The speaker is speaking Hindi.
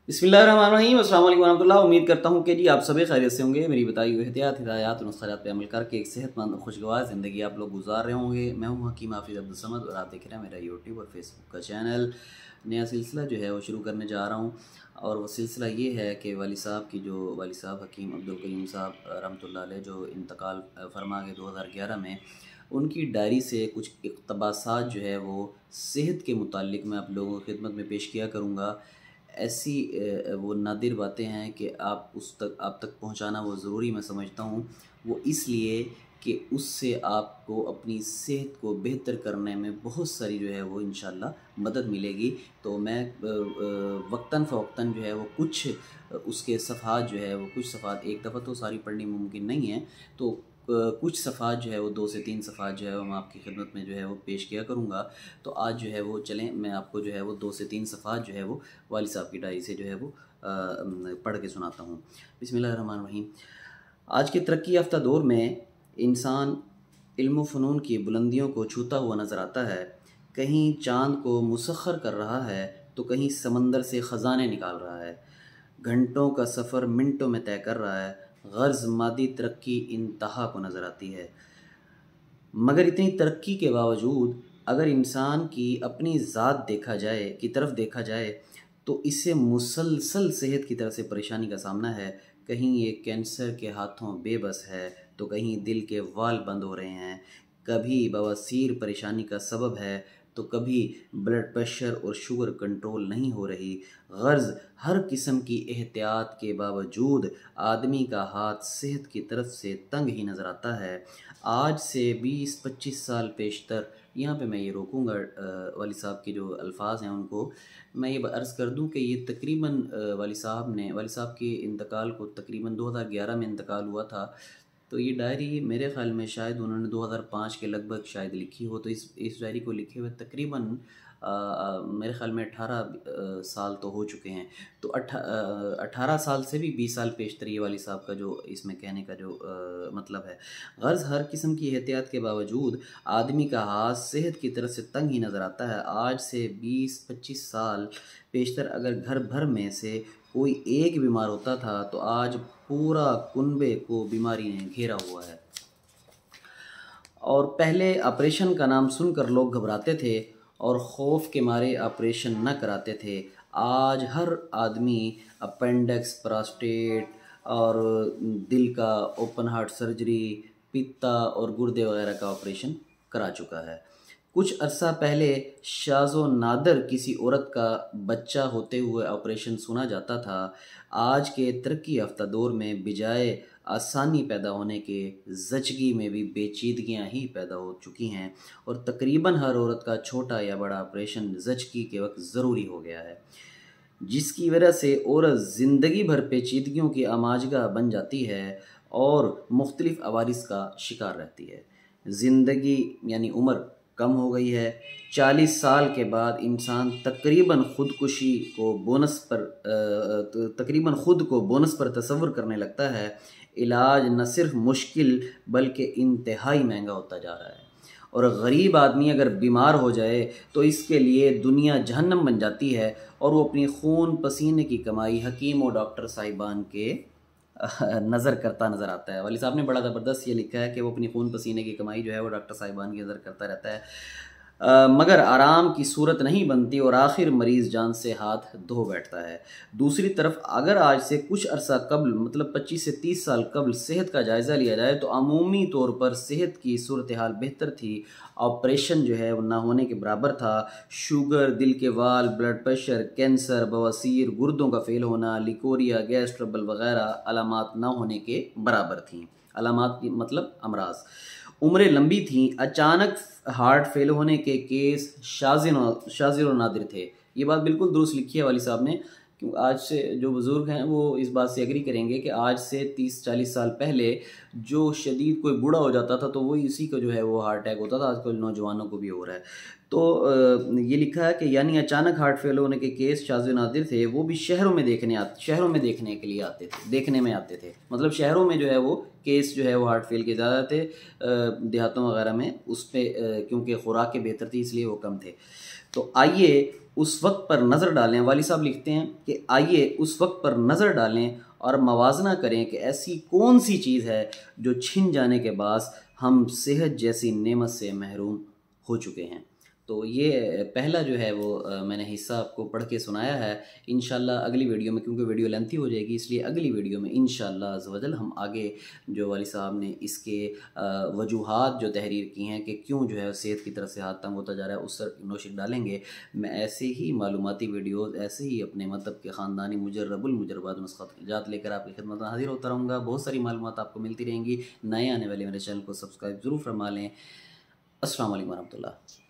बिस्मिल्लाहिर्रहमानिर्रहीम। अस्सलाम वालेकुम रहमतुल्लाह। उम्मीद करता हूँ कि जी आप सभी खैरियत से होंगे। मेरी बताई हुई एहतियात हिदायत और नुस्ख़ात पे अमल करके एक सेहतमंद और खुशगवार ज़िंदगी आप लोग गुजार रहे होंगे। मैं हूँ हकीम हाफिज़ अब्दुल समद और आप देख रहे हैं मेरा यूट्यूब और फेसबुक का चैनल। नया सिलसिला जो है वो शुरू करने जा रहा हूँ और वो सिलसिला ये है कि वाली साहब हकीम अब्दुल करीम साहब रहमतुल्लाह अलैह जो इंतकाल फरमा गए 2011 में, उनकी डायरी से कुछ इक़्तिबासात जो है वो सेहत के मुताल्लिक़ मैं आप लोगों की खिदमत में पेश किया करूँगा। ऐसी वो नादिर बातें हैं कि आप तक पहुंचाना वो ज़रूरी मैं समझता हूँ। वो इसलिए कि उससे आपको अपनी सेहत को बेहतर करने में बहुत सारी जो है वो इंशाअल्लाह मदद मिलेगी। तो मैं वक्तन फ़वक्तन जो है वो कुछ उसके सफ़हात जो है वो कुछ सफ़हात एक दफ़ा तो सारी पढ़नी मुमकिन नहीं है, तो कुछ सफ़हात जो है वो 2 से 3 सफ़हात जो है वो मैं आपकी खिदमत में जो है वो पेश किया करूँगा। तो आज जो है वो चलें मैं आपको जो है वो 2 से 3 सफ़हात जो है वो वाली साहब की डायरी से जो है वो पढ़ के सुनाता हूँ। बिस्मिल्लाहिर्रहमानिर्रहीम। आज के तरक्की याफ्ता दौर में इंसान इल्म फ़नून की बुलंदियों को छूता हुआ नज़र आता है। कहीं चाँद को मुसख्खर कर रहा है तो कहीं समंदर से ख़ज़ाने निकाल रहा है। घंटों का सफ़र मिनटों में तय कर रहा है। गर्ज़ मादी तरक्की इंतहा को नज़र आती है। मगर इतनी तरक्की के बावजूद अगर इंसान की अपनी ज़ात की तरफ देखा जाए तो इसे मुसलसल सेहत की तरफ से परेशानी का सामना है। कहीं ये कैंसर के हाथों बेबस है तो कहीं दिल के वाल बंद हो रहे हैं। कभी बवासीर परेशानी का सबब है तो कभी ब्लड प्रेशर और शुगर कंट्रोल नहीं हो रही। गर्ज़ हर किस्म की एहतियात के बावजूद आदमी का हाथ सेहत की तरफ से तंग ही नज़र आता है। आज से 20-25 साल पेशतर, यहाँ पे मैं ये रोकूँगा वाली साहब के जो अल्फाज हैं उनको मैं ये अर्ज़ कर दूँ कि ये तकरीबन वाली साहब के इंतकाल को तकरीबन 2011 में इंतकाल हुआ था। तो ये डायरी मेरे ख़्याल में शायद उन्होंने 2005 के लगभग शायद लिखी हो। तो इस डायरी को लिखे हुए तकरीबन मेरे ख़्याल में 18 साल तो हो चुके हैं। तो 18 साल से भी 20 साल पेशतर ये वाली साहब का जो इसमें कहने का जो मतलब है। गर्ज़ हर किस्म की एहतियात के बावजूद आदमी का हाथ सेहत की तरफ से तंग ही नज़र आता है। आज से 20-25 साल पेशतर अगर घर भर में से कोई एक बीमार होता था तो आज पूरा कुनबे को बीमारी ने घेरा हुआ है। और पहले ऑपरेशन का नाम सुनकर लोग घबराते थे और खौफ के मारे ऑपरेशन न कराते थे। आज हर आदमी अपेंडिक्स, प्रोस्टेट और दिल का ओपन हार्ट सर्जरी, पित्ता और गुर्दे वगैरह का ऑपरेशन करा चुका है। कुछ अरसा पहले शाज़ो नादर किसी औरत का बच्चा होते हुए ऑपरेशन सुना जाता था। आज के तरक्की याफ्ता दौर में बिजाय आसानी पैदा होने के ज़चगी में भी पेचीदगियाँ ही पैदा हो चुकी हैं और तकरीबन हर औरत का छोटा या बड़ा ऑपरेशन ज़चगी के वक्त ज़रूरी हो गया है, जिसकी वजह से औरत ज़िंदगी भर पेचीदगियों की आमाजगा बन जाती है और मुख्तलिफ़ अवारिस का शिकार रहती है। ज़िंदगी यानी उम्र कम हो गई है। 40 साल के बाद इंसान तकरीबन खुद को बोनस पर तसव्वुर करने लगता है। इलाज न सिर्फ मुश्किल बल्कि इंतहाई महंगा होता जा रहा है और गरीब आदमी अगर बीमार हो जाए तो इसके लिए दुनिया जहन्नम बन जाती है और वो अपनी खून पसीने की कमाई हकीम और डॉक्टर साहिबान के नज़र आता है। वाली साहब ने बड़ा ज़बरदस्त ये लिखा है कि वो अपनी खून पसीने की कमाई जो है वो डॉक्टर साहिबान की नज़र करता रहता है, मगर आराम की सूरत नहीं बनती और आखिर मरीज़ जान से हाथ धो बैठता है। दूसरी तरफ अगर आज से कुछ अरसा कबल मतलब 25 से 30 साल कबल सेहत का जायज़ा लिया जाए तो अमूमी तौर पर सेहत की सूरत हाल बेहतर थी। ऑपरेशन जो है वो ना होने के बराबर था। शुगर, दिल के वाल, ब्लड प्रेशर, कैंसर, बवासीर, गुर्दों का फेल होना, लिकोरिया, गैस ट्रबल वगैरह अलामात ना होने के बराबर थीं। अलामात की मतलब अमराज। उम्रें लंबी थीं। अचानक हार्ट फेल होने के केस शाज़िर और नादिर थे। ये बात बिल्कुल दुरुस्त लिखी है वाली साहब ने, क्योंकि आज से जो बुज़ुर्ग हैं वो इस बात से एग्री करेंगे कि आज से 30-40 साल पहले जो शदीद कोई बूढ़ा हो जाता था तो वही इसी का जो है वो हार्ट अटैक होता था। आजकल नौजवानों को भी हो रहा है। तो ये लिखा है कि यानी अचानक हार्ट फेल होने के केस शाज़ नादिर थे। वो भी शहरों में देखने के लिए आते थे, देखने में आते थे। मतलब शहरों में जो है वो केस जो है वो हार्ट फेल के ज़्यादा थे। देहातों वगैरह में उस पर क्योंकि खुराकें बेहतर थी इसलिए वो कम थे। तो आइए उस वक्त पर नज़र डालें। वाली साहब लिखते हैं कि आइए उस वक्त पर नज़र डालें और मवाजना करें कि ऐसी कौन सी चीज़ है जो छिन जाने के बाद हम सेहत जैसी नेमत से महरूम हो चुके हैं। तो ये पहला जो है वो मैंने हिस्सा आपको पढ़ के सुनाया है। इंशाल्लाह अगली वीडियो में, क्योंकि वीडियो लेंथी हो जाएगी, इसलिए अगली वीडियो में इंशाल्लाह अज़्ज़वजल हम आगे जो वाली साहब ने इसके वजूहात जो तहरीर की हैं कि क्यों जो है सेहत की तरफ से हाथ तंग होता जा रहा है, उस पर नोशिक डालेंगे। मैं ऐसे ही मालूमाती वीडियोज़, ऐसे ही अपने मतलब के ख़ानदानी मुजर्रबुल मुजर्रबात नुस्ख़ात लेकर आपकी खिदमत में हाजिर होता रहूँगा। बहुत सारी मालूमात आपको मिलती रहेंगी। नए आने वाले मेरे चैनल को सब्सक्राइब ज़रूर फरमा लें। अस्सलाम वालेकुम रहमतुल्लाह।